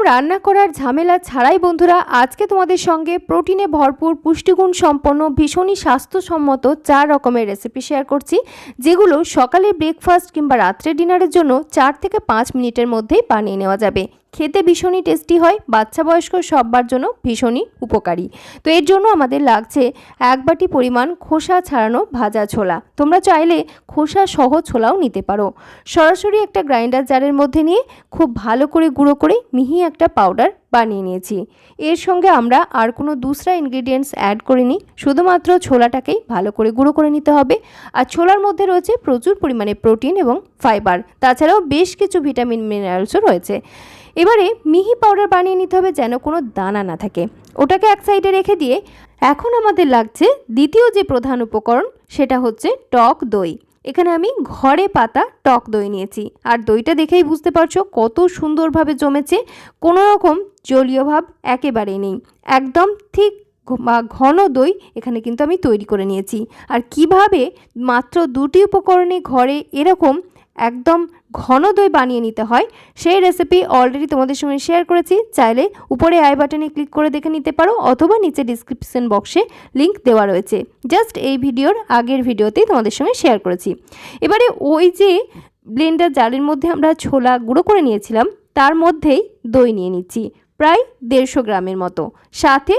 রান্না করার ঝামেলা ছাড়াই বন্ধুরা আজকে তোমাদের সঙ্গে প্রোটিনে ভরপুর পুষ্টিগুণ সম্পন্ন ভীষণই স্বাস্থ্যসম্মত 4 রকমের রেসিপি শেয়ার করছি, যেগুলো সকালের ব্রেকফাস্ট কিংবা রাত্রে ডিনারের জন্য 4 থেকে 5 মিনিটের মধ্যেই বানিয়ে নেওয়া যাবে। খেতে ভীষণই টেস্টি হয়, বাচ্চা বয়স্ক সবার জন্য ভীষণই উপকারী। তো এর জন্য আমাদের লাগছে 1 বাটি পরিমাণ খোসা ছাড়ানো ভাজা ছোলা। তোমরা চাইলে খোসা সহ ছোলাও নিতে পারো। সরাসরি একটা গ্রাইন্ডার জারের মধ্যে নিয়ে খুব ভালো করে গুঁড়ো করে মিহি একটা পাউডার বানিয়ে নিয়েছি। এর সঙ্গে আমরা আর কোনো দুসরা ইনগ্রিডিয়েন্টস অ্যাড করিনি, শুধুমাত্র ছোলাটাকেই ভালো করে গুঁড়ো করে নিতে হবে। আর ছোলার মধ্যে রয়েছে প্রচুর পরিমাণে প্রোটিন এবং ফাইবার, তাছাড়াও বেশ কিছু ভিটামিন মিনারেলসও রয়েছে। এবারে মিহি পাউডার বানিয়ে নিতে হবে যেন কোনো দানা না থাকে। ওটাকে এক সাইডে রেখে দিয়ে এখন আমাদের লাগছে দ্বিতীয় যে প্রধান উপকরণ, সেটা হচ্ছে টক দই। এখানে আমি ঘরে পাতা টক দই নিয়েছি, আর দইটা দেখেই বুঝতে পারছো কত সুন্দরভাবে জমেছে, কোনো রকম জলীয় ভাব একেবারেই নেই, একদম ঠিক ঘন দই এখানে কিন্তু আমি তৈরি করে নিয়েছি। আর কিভাবে মাত্র 2টি উপকরণে ঘরে এরকম একদম ঘন দই বানিয়ে নিতে হয় সেই রেসিপি অলরেডি তোমাদের সঙ্গে শেয়ার করেছি। চাইলে উপরে আই বাটনে ক্লিক করে দেখে নিতে পারো, অথবা নিচে ডিসক্রিপশন বক্সে লিংক দেওয়া রয়েছে। জাস্ট এই ভিডিওর আগের ভিডিওতেই তোমাদের সঙ্গে শেয়ার করেছি। এবারে ওই যে ব্লেন্ডার জারের মধ্যে আমরা ছোলা গুঁড়ো করে নিয়েছিলাম, তার মধ্যেই দই নিয়ে নিচ্ছি প্রায় 150 গ্রামের মতো। সাথে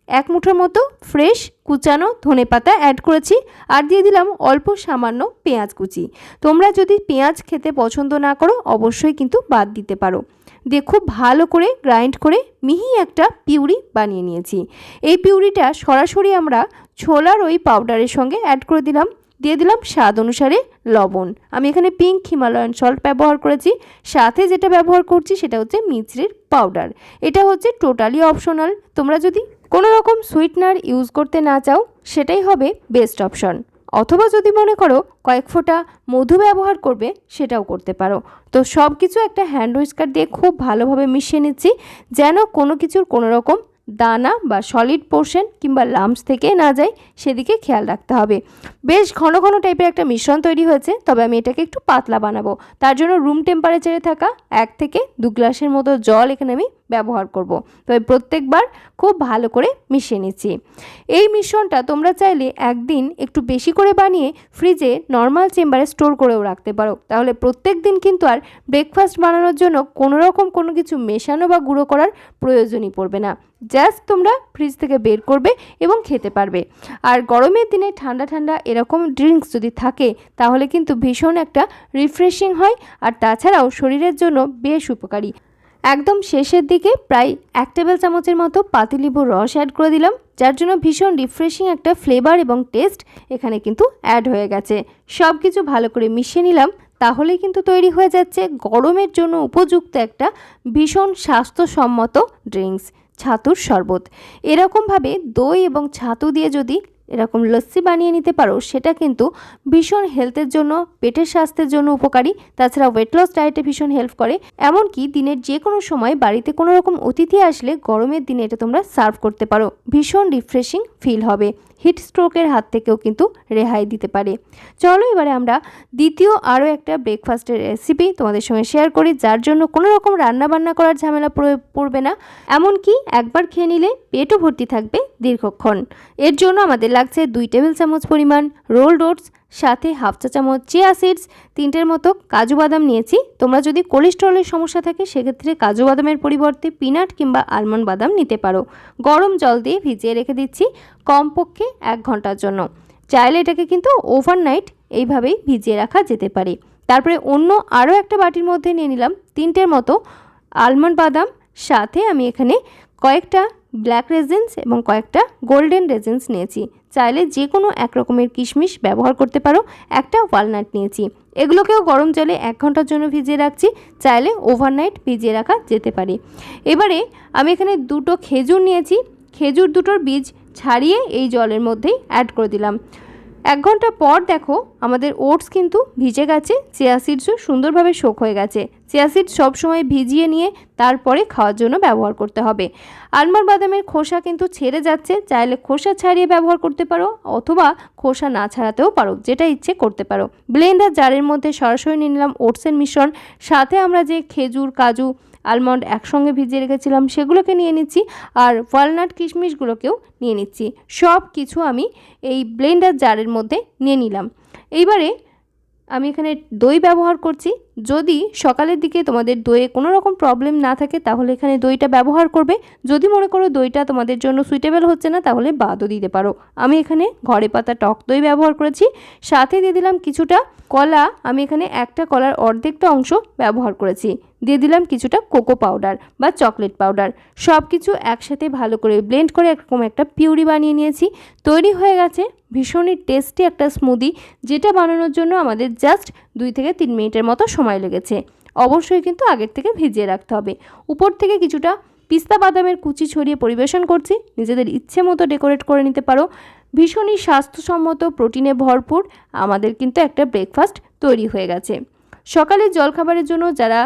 1 মুঠোর মতো ফ্রেশ কুচানো ধনেপাতা অ্যাড করেছি, আর দিয়ে দিলাম অল্প সামান্য পেঁয়াজ কুচি। তোমরা যদি পেঁয়াজ খেতে পছন্দ না করো অবশ্যই কিন্তু বাদ দিতে পারো। দিয়ে খুব ভালো করে গ্রাইন্ড করে মিহি একটা পিউরি বানিয়ে নিয়েছি। এই পিউরিটা সরাসরি আমরা ছোলার ওই পাউডারের সঙ্গে অ্যাড করে দিলাম। দিয়ে দিলাম স্বাদ অনুসারে লবণ। আমি এখানে পিঙ্ক হিমালয়ান সল্ট ব্যবহার করেছি। সাথে যেটা ব্যবহার করছি সেটা হচ্ছে মিছরির পাউডার। এটা হচ্ছে টোটালি অপশনাল। তোমরা যদি কোনো রকম সুইটনার ইউজ করতে না চাও সেটাই হবে বেস্ট অপশন, অথবা যদি মনে করো কয়েক ফোঁটা মধু ব্যবহার করবে সেটাও করতে পারো। তো সব কিছু একটা হ্যান্ড হুইস্কার দিয়ে খুব ভালোভাবে মিশিয়ে নিচ্ছি, যেন কোনো কিছুর কোনো রকম দানা বা সলিড পোর্শন কিংবা লাম্পস থেকে না যায় সেদিকে খেয়াল রাখতে হবে। বেশ ঘন ঘন টাইপের একটা মিশ্রণ তৈরি হয়েছে, তবে আমি এটাকে একটু পাতলা বানাবো। তার জন্য রুম টেম্পারেচারে থাকা 1 থেকে 2 গ্লাসের মতো জল এখানে আমি ব্যবহার করব। তবে প্রত্যেকবার খুব ভালো করে মিশিয়ে নিচ্ছি। এই মিশ্রণটা তোমরা চাইলে একদিন একটু বেশি করে বানিয়ে ফ্রিজে নর্মাল চেম্বারে স্টোর করেও রাখতে পারো। তাহলে প্রত্যেক দিন কিন্তু আর ব্রেকফাস্ট বানানোর জন্য কোনো রকম কোনো কিছু মেশানো বা গুঁড়ো করার প্রয়োজনই পড়বে না। জাস্ট তোমরা ফ্রিজ থেকে বের করবে এবং খেতে পারবে। আর গরমের দিনে ঠান্ডা ঠান্ডা এরকম ড্রিঙ্কস যদি থাকে তাহলে কিন্তু ভীষণ একটা রিফ্রেশিং হয়, আর তাছাড়াও শরীরের জন্য বেশ উপকারী। একদম শেষের দিকে প্রায় 1 টেবিল চামচের মতো পাতিলেবুর রস অ্যাড করে দিলাম, যার জন্য ভীষণ রিফ্রেশিং একটা ফ্লেভার এবং টেস্ট এখানে কিন্তু অ্যাড হয়ে গেছে। সব কিছু ভালো করে মিশিয়ে নিলাম, তাহলেই কিন্তু তৈরি হয়ে যাচ্ছে গরমের জন্য উপযুক্ত একটা ভীষণ স্বাস্থ্যসম্মত ড্রিঙ্কস, ছাতুর শরবত। এরকমভাবে দই এবং ছাতু দিয়ে যদি এরকম লস্যি বানিয়ে নিতে পারো সেটা কিন্তু ভীষণ হেলথের জন্য, পেটের স্বাস্থ্যের জন্য উপকারী। তাছাড়া ওয়েট লস ডায়েটে ভীষণ হেল্প করে। এমনকি দিনের যে কোনো সময় বাড়িতে কোনো রকম অতিথি আসলে গরমের দিনে এটা তোমরা সার্ভ করতে পারো, ভীষণ রিফ্রেশিং ফিল হবে। হিট স্ট্রোকের হাত থেকেও কিন্তু রেহাই দিতে পারে। চলো এবারে আমরা দ্বিতীয় আরও একটা ব্রেকফাস্টের রেসিপি তোমাদের সঙ্গে শেয়ার করি, যার জন্য কোনো রকম রান্নাবান্না করার ঝামেলা পড়বে না, এমনকি একবার খেয়ে নিলে পেটও ভর্তি থাকবে দীর্ঘক্ষণ। এর জন্য আমাদের লাগছে 2 টেবিল চামচ পরিমাণ রোলড ওটস, সাথে 1/2 চা চামচ চিয়া সিডস, 3টের মতো কাজু বাদাম নিয়েছি। তোমরা যদি কোলেস্টেরলের সমস্যা থাকে সেক্ষেত্রে কাজু বাদামের পরিবর্তে পিনাট কিংবা আলমন্ড বাদাম নিতে পারো। গরম জল দিয়ে ভিজিয়ে রেখে দিচ্ছি কমপক্ষে 1 ঘন্টার জন্য। চাইলে এটাকে কিন্তু ওভারনাইট এইভাবেই ভিজিয়ে রাখা যেতে পারে। তারপরে অন্য আরও একটা বাটির মধ্যে নিয়ে নিলাম 3টের মতো আলমন্ড বাদাম, সাথে আমি এখানে কয়েকটা ব্ল্যাক রেজিনস এবং কয়েকটা গোল্ডেন রেজিনস নিয়েছি। চাইলে যে কোনো এক রকমের কিশমিশ ব্যবহার করতে পারো। একটা ওয়ালনাট নিয়েছি। এগুলোকেও গরম জলে 1 ঘন্টার জন্য ভিজিয়ে রাখছি, চাইলে ওভারনাইট ভিজিয়ে রাখা যেতে পারে। এবারে আমি এখানে 2টো খেজুর নিয়েছি। খেজুর দুটোর বীজ ছাড়িয়ে এই জলের মধ্যেই অ্যাড করে দিলাম। 1 ঘন্টা পর দেখো আমাদের ওটস কিন্তু ভিজে গেছে, চিয়া সিডসও সুন্দরভাবে সোক হয়ে গেছে। চিয়া সিড সবসময় ভিজিয়ে নিয়ে তারপরে খাওয়ার জন্য ব্যবহার করতে হবে। আলমন্ড বাদামের খোসা কিন্তু ছেড়ে যাচ্ছে, চাইলে খোসা ছাড়িয়ে ব্যবহার করতে পারো, অথবা খোসা না ছাড়াতেও পারো, যেটা ইচ্ছে করতে পারো। ব্লেন্ডার জারের মধ্যে সরাসরি নিয়ে নিলাম ওটসের মিশ্রণ, সাথে আমরা যে খেজুর, কাজু আলমন্ড একসঙ্গে ভিজিয়ে রেখেছিলাম সেগুলোকে নিয়ে নিচ্ছি, আর ওয়ালনাট কিশমিশগুলোকেও নিয়ে নিচ্ছি। সব কিছু আমি এই ব্লেন্ডার জারের মধ্যে নিয়ে নিলাম। এইবারে আমি এখানে দই ব্যবহার করছি। যদি সকালের দিকে তোমাদের দইয়ে কোনো রকম প্রবলেম না থাকে তাহলে এখানে দইটা ব্যবহার করবে। যদি মনে করো দইটা তোমাদের জন্য সুইটেবল হচ্ছে না তাহলে বাদও দিতে পারো। আমি এখানে ঘরে পাতা টক দই ব্যবহার করেছি। সাথে দিয়ে দিলাম কিছুটা কলা, আমি এখানে একটা কলার অর্ধেকটা অংশ ব্যবহার করেছি। দিয়ে দিলাম কিছুটা কোকো পাউডার বা চকলেট পাউডার। সব কিছু একসাথে ভালো করে ব্লেন্ড করে এরকম একটা পিউরি বানিয়ে নিয়েছি। তৈরি হয়ে গেছে ভীষণই টেস্টি একটা স্মুদি, যেটা বানানোর জন্য আমাদের জাস্ট 2 থেকে 3 মিনিটের মতো সময় লেগেছে। অবশ্যই কিন্তু আগের থেকে ভিজিয়ে রাখতে হবে। উপর থেকে কিছুটা পিস্তা বাদামের কুচি ছড়িয়ে পরিবেশন করছি। নিজেদের ইচ্ছে মতো ডেকোরেট করে নিতে পারো। ভীষণই স্বাস্থ্যসম্মত, প্রোটিনে ভরপুর আমাদের কিন্তু একটা ব্রেকফাস্ট তৈরি হয়ে গেছে। সকালের জলখাবারের জন্য যারা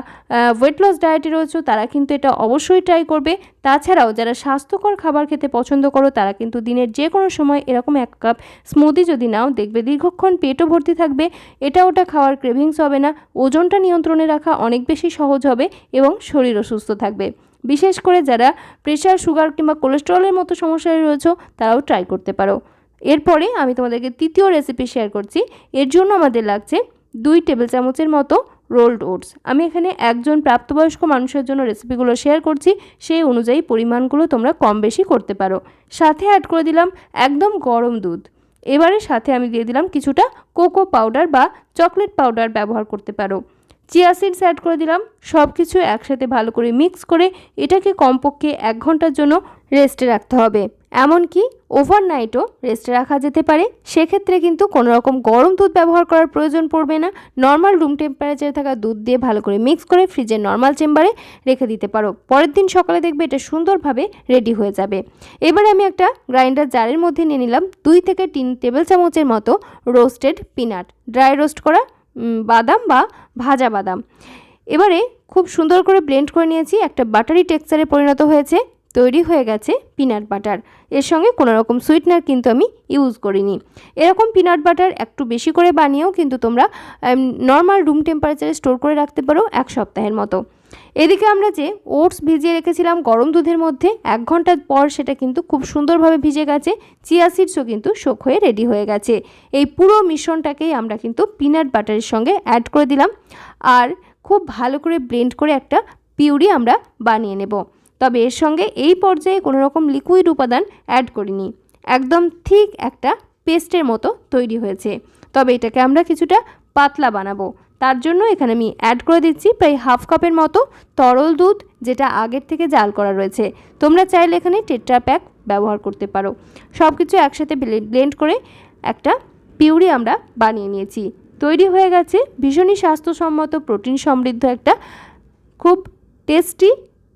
ওয়েট লস ডায়েটে রয়েছে তারা কিন্তু এটা অবশ্যই ট্রাই করবে। তাছাড়াও যারা স্বাস্থ্যকর খাবার খেতে পছন্দ করো তারা কিন্তু দিনের যে কোনো সময় এরকম 1 কাপ স্মুদি যদি নাও, দেখবে দীর্ঘক্ষণ পেটও ভর্তি থাকবে, এটা ওটা খাওয়ার ক্রেভিংস হবে না, ওজনটা নিয়ন্ত্রণে রাখা অনেক বেশি সহজ হবে এবং শরীরও সুস্থ থাকবে। বিশেষ করে যারা প্রেশার, সুগার কিংবা কোলেস্টেরলের মতো সমস্যায় রয়েছে তারাও ট্রাই করতে পারো। এরপরে আমি তোমাদেরকে তৃতীয় রেসিপি শেয়ার করছি। এর জন্য আমাদের লাগছে 2 টেবিল চামচের মতো রোলড ওটস। আমি এখানে একজন প্রাপ্তবয়স্ক মানুষের জন্য রেসিপিগুলো শেয়ার করছি, সেই অনুযায়ী পরিমাণগুলো তোমরা কম বেশি করতে পারো। সাথে অ্যাড করে দিলাম একদম গরম দুধ। এবারে সাথে আমি দিয়ে দিলাম কিছুটা কোকো পাউডার বা চকলেট পাউডার ব্যবহার করতে পারো। চিয়া সিডস অ্যাড করে দিলাম। সব কিছু একসাথে ভালো করে মিক্স করে এটাকে কমপক্ষে 1 ঘন্টার জন্য রেস্টে রাখতে হবে। এমনকি ওভারনাইটও রেস্টে রাখা যেতে পারে। সেক্ষেত্রে কিন্তু কোনো রকম গরম দুধ ব্যবহার করার প্রয়োজন পড়বে না। নর্মাল রুম টেম্পারেচারে থাকা দুধ দিয়ে ভালো করে মিক্স করে ফ্রিজের নর্মাল চেম্বারে রেখে দিতে পারো। পরের দিন সকালে দেখবে এটা সুন্দরভাবে রেডি হয়ে যাবে। এবারে আমি একটা গ্রাইন্ডার জারের মধ্যে নিয়ে নিলাম 2 থেকে 3 টেবিল চামচের মতো রোস্টেড পিনাট, ড্রাই রোস্ট করা বাদাম বা ভাজা বাদাম। এবারে খুব সুন্দর করে ব্লেন্ড করে নিয়েছি, একটা বাটারি টেক্সচারে পরিণত হয়েছে। তৈরি হয়ে গেছে পিনাট বাটার। এর সঙ্গে কোনো রকম সুইটনার কিন্তু আমি ইউজ করিনি। এরকম পিনাট বাটার একটু বেশি করে বানিয়েও কিন্তু তোমরা নর্মাল রুম টেম্পারেচারে স্টোর করে রাখতে পারো 1 সপ্তাহের মতো। এদিকে আমরা যে ওটস ভিজিয়ে রেখেছিলাম গরম দুধের মধ্যে 1 ঘন্টা পর, সেটা কিন্তু খুব সুন্দরভাবে ভিজে গেছে। চিয়া সিডসও কিন্তু শোক হয়ে রেডি হয়ে গেছে। এই পুরো মিশ্রণটাকেই আমরা কিন্তু পিনাট বাটারের সঙ্গে অ্যাড করে দিলাম আর খুব ভালো করে ব্লেন্ড করে একটা পিউরি আমরা বানিয়ে নেব। তবে এর সঙ্গে এই পর্যায়ে কোনো রকম লিকুইড উপাদান অ্যাড করিনি। একদম ঠিক একটা পেস্টের মতো তৈরি হয়েছে। তবে এটাকে আমরা কিছুটা পাতলা বানাবো। তার জন্য এখানে আমি অ্যাড করে দিচ্ছি প্রায় 1/2 কাপের মতো তরল দুধ, যেটা আগের থেকে জাল করা রয়েছে। তোমরা চাইলে এখানে টেট্রা প্যাক ব্যবহার করতে পারো। সব কিছু একসাথে ব্লেন্ড করে একটা পিউরি আমরা বানিয়ে নিয়েছি। তৈরি হয়ে গেছে ভীষণই স্বাস্থ্যসম্মত, প্রোটিন সমৃদ্ধ একটা খুব টেস্টি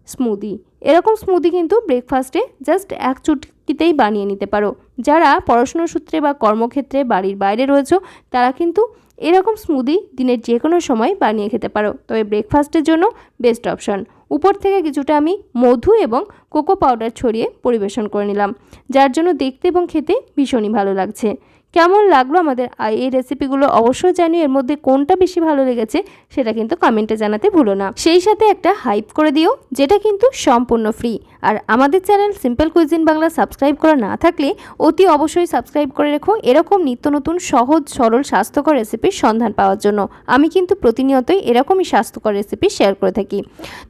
স্মুদি। এরকম স্মুদি কিন্তু ব্রেকফাস্টে জাস্ট 1 চুটকিতেই বানিয়ে নিতে পারো। যারা পড়াশোনার সূত্রে বা কর্মক্ষেত্রে বাড়ির বাইরে রয়েছে তারা কিন্তু এরকম স্মুদি দিনের যে কোনো সময় বানিয়ে খেতে পারো। তবে ব্রেকফাস্টের জন্য বেস্ট অপশন। উপর থেকে কিছুটা আমি মধু এবং কোকো পাউডার ছড়িয়ে পরিবেশন করে নিলাম, যার জন্য দেখতে এবং খেতে ভীষণই ভালো লাগছে। কেমন লাগলো আমাদের এই রেসিপিগুলো অবশ্যই জানিও। এর মধ্যে কোনটা বেশি ভালো লেগেছে সেটা কিন্তু কমেন্টে জানাতে ভুলো না। সেই সাথে একটা হাইপ করে দিও, যেটা কিন্তু সম্পূর্ণ ফ্রি। আর আমাদের channel simple cuisine Bangla subscribe করা না থাকলে অতি অবশ্যই সাবস্ক্রাইব করে রেখো এরকম নিত্য নতুন সহজ সরল স্বাস্থ্যকর রেসিপির সন্ধান পাওয়ার জন্য। আমি কিন্তু প্রতিনিয়তই এরকমই স্বাস্থ্যকর রেসিপি শেয়ার করে থাকি।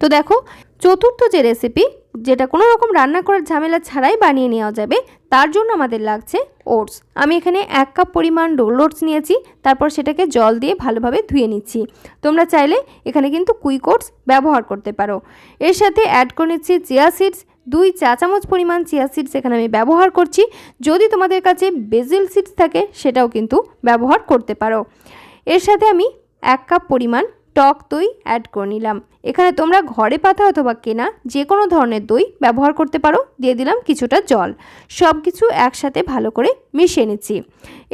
তো দেখো, চতুর্থ যে রেসিপি, যেটা কোনো রকম রান্না করার ঝামেলা ছাড়াই বানিয়ে নেওয়া যাবে, তার জন্য আমাদের লাগছে ওটস। আমি এখানে 1 কাপ পরিমাণ রোল ওটস নিয়েছি। তারপর সেটাকে জল দিয়ে ভালোভাবে ধুয়ে নিচ্ছি। তোমরা চাইলে এখানে কিন্তু কুইক ওটস ব্যবহার করতে পারো। এর সাথে অ্যাড করে নিচ্ছি চিয়া সিডস, 2 চা চামচ পরিমাণ চিয়া সিডস এখানে আমি ব্যবহার করছি। যদি তোমাদের কাছে বেসিল সিডস থাকে সেটাও কিন্তু ব্যবহার করতে পারো। এর সাথে আমি 1 কাপ পরিমাণ টক দই অ্যাড করে নিলাম। এখানে তোমরা ঘরে পাতা অথবা কেনা যে কোনো ধরনের দই ব্যবহার করতে পারো। দিয়ে দিলাম কিছুটা জল। সব কিছু একসাথে ভালো করে মিশিয়ে নিচ্ছি।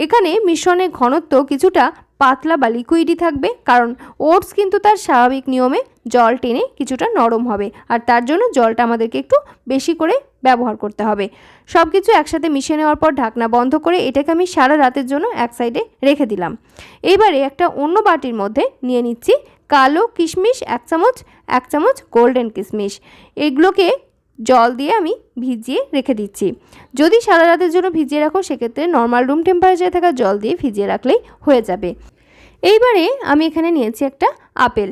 এখানে মিশ্রণের ঘনত্ব কিছুটা পাতলা বা লিকুইডই থাকবে, কারণ ওটস কিন্তু তার স্বাভাবিক নিয়মে জল টেনে কিছুটা নরম হবে, আর তার জন্য জলটা আমাদেরকে একটু বেশি করে ব্যবহার করতে হবে। সব কিছু একসাথে মিশিয়ে নেওয়ার পর ঢাকনা বন্ধ করে এটাকে আমি সারা রাতের জন্য এক সাইডে রেখে দিলাম। এইবারে একটা অন্য বাটির মধ্যে নিয়ে নিচ্ছি কালো কিশমিশ 1 চামচ গোল্ডেন কিশমিশ, এগুলোকে জল দিয়ে আমি ভিজিয়ে রেখে দিচ্ছি। যদি সারা রাতের জন্য ভিজিয়ে রাখো সেক্ষেত্রে নর্মাল রুম টেম্পারেচারে থাকা জল দিয়ে ভিজিয়ে রাখলেই হয়ে যাবে। এইবারে আমি এখানে নিয়েছি একটা আপেল।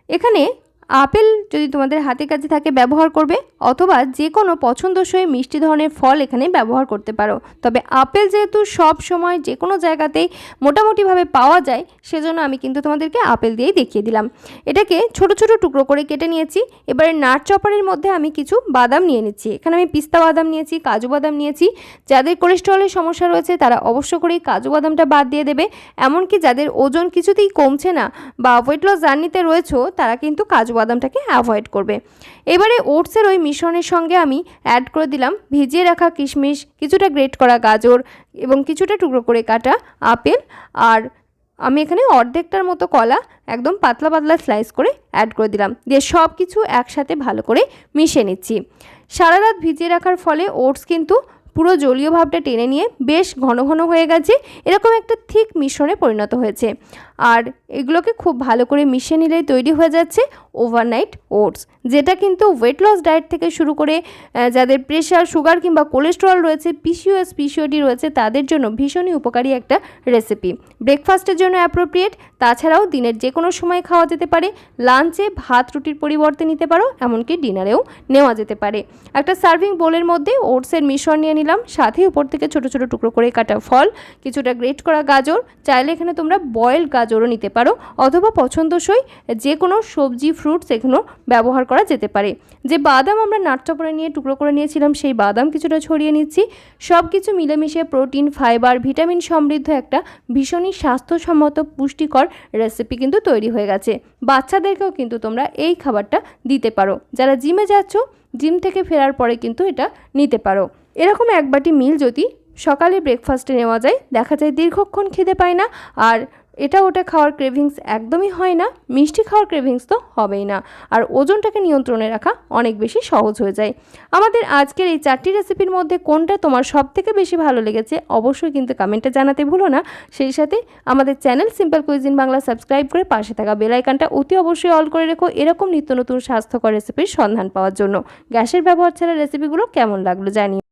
এখানে আপেল যদি তোমাদের হাতের কাছে থাকে ব্যবহার করবে, অথবা যে কোনো পছন্দসই মিষ্টি ধরনের ফল এখানে ব্যবহার করতে পারো। তবে আপেল যেহেতু সব সময় যে কোনো জায়গাতেই মোটামুটিভাবে পাওয়া যায়, সেজন্য আমি কিন্তু তোমাদেরকে আপেল দিয়েই দেখিয়ে দিলাম। এটাকে ছোট ছোট টুকরো করে কেটে নিয়েছি। এবারে নাট চপারের মধ্যে আমি কিছু বাদাম নিয়ে নিচ্ছি। এখানে আমি পিস্তা বাদাম নিয়েছি, কাজু বাদাম নিয়েছি। যাদের কোলেস্টেরলের সমস্যা রয়েছে তারা অবশ্য করেই কাজু বাদামটা বাদ দিয়ে দেবে। এমনকি যাদের ওজন কিছুতেই কমছে না বা ওয়েট লস জার্নিতে রয়েছে তারা কিন্তু কাজু বাদামটাকে অ্যাভয়েড করবে। এবারে ওটসের ওই মিশ্রণের সঙ্গে আমি অ্যাড করে দিলাম ভিজিয়ে রাখা কিশমিশ, কিছুটা গ্রেট করা গাজর এবং কিছুটা টুকরো করে কাটা আপেল, আর আমি এখানে অর্ধেকটার মতো কলা একদম পাতলা পাতলা স্লাইস করে অ্যাড করে দিলাম। দিয়ে সব কিছু একসাথে ভালো করে মিশিয়ে নিচ্ছি। সারা রাত ভিজিয়ে রাখার ফলে ওটস কিন্তু পুরো জলীয় ভাবটা টেনে নিয়ে বেশ ঘন ঘন হয়ে গেছে, এরকম একটা থিক মিশ্রণে পরিণত হয়েছে। আর এগুলোকে খুব ভালো করে মিশিয়ে নিলেই তৈরি হয়ে যাচ্ছে ওভারনাইট ওটস, যেটা কিন্তু ওয়েট লস ডায়েট থেকে শুরু করে যাদের প্রেশার, সুগার কিংবা কোলেস্টেরল রয়েছে, পিসিওএস, পিসিওডি রয়েছে তাদের জন্য ভীষণই উপকারী একটা রেসিপি। ব্রেকফাস্টের জন্য অ্যাপ্রোপ্রিয়েট, তাছাড়াও দিনের যে কোনো সময় খাওয়া যেতে পারে। লাঞ্চে ভাত রুটির পরিবর্তে নিতে পারো, এমনকি ডিনারেও নেওয়া যেতে পারে। একটা সার্ভিং বোলের মধ্যে ওটসের মিশ্রণ নিয়ে নিলাম, সাথে উপর থেকে ছোট ছোট টুকরো করে কাটা ফল, কিছুটা গ্রেট করা গাজর, চাইলে এখানে তোমরা বয়েলড গাজরও নিতে পারো, অথবা পছন্দসই যে কোনো সবজি, ফ্রুটস এগুলো ব্যবহার করা যেতে পারে। যে বাদাম আমরা নাট চপারে নিয়ে টুকরো করে নিয়েছিলাম সেই বাদাম কিছুটা ছড়িয়ে নিচ্ছি। সব কিছু মিলেমিশে প্রোটিন, ফাইবার, ভিটামিন সমৃদ্ধ একটা ভীষণই স্বাস্থ্যসম্মত পুষ্টিকর রেসিপি কিন্তু তৈরি হয়ে গেছে। বাচ্চাদেরকেও কিন্তু তোমরা এই খাবারটা দিতে পারো। যারা জিমে যাচ্ছ, জিম থেকে ফেরার পরে কিন্তু এটা নিতে পারো। এরকম এক বাটি মিল যদি সকালে ব্রেকফাস্টে নেওয়া যায়, দেখা যায় দীর্ঘক্ষণ খিদে পায় না, আর এটা ওটা খাওয়ার ক্রেভিংস একদমই হয় না, মিষ্টি খাওয়ার ক্রেভিংস তো হবেই না, আর ওজনটাকে নিয়ন্ত্রণে রাখা অনেক বেশি সহজ হয়ে যায়। আমাদের আজকের এই 4টি রেসিপির মধ্যে কোনটা তোমার সব থেকে বেশি ভালো লেগেছে অবশ্যই কিন্তু কমেন্টে জানাতে ভুলো না। সেই সাথে আমাদের channel simple cuisine Bangla subscribe করে পাশে থাকা বেল আইকনটা অতি অবশ্যই অল করে রেখো, এরকম নিত্য নতুন স্বাস্থ্যকর রেসিপির সন্ধান পাওয়ার জন্য। গ্যাসের ব্যবহার ছাড়া রেসিপিগুলো কেমন লাগলো জানিও।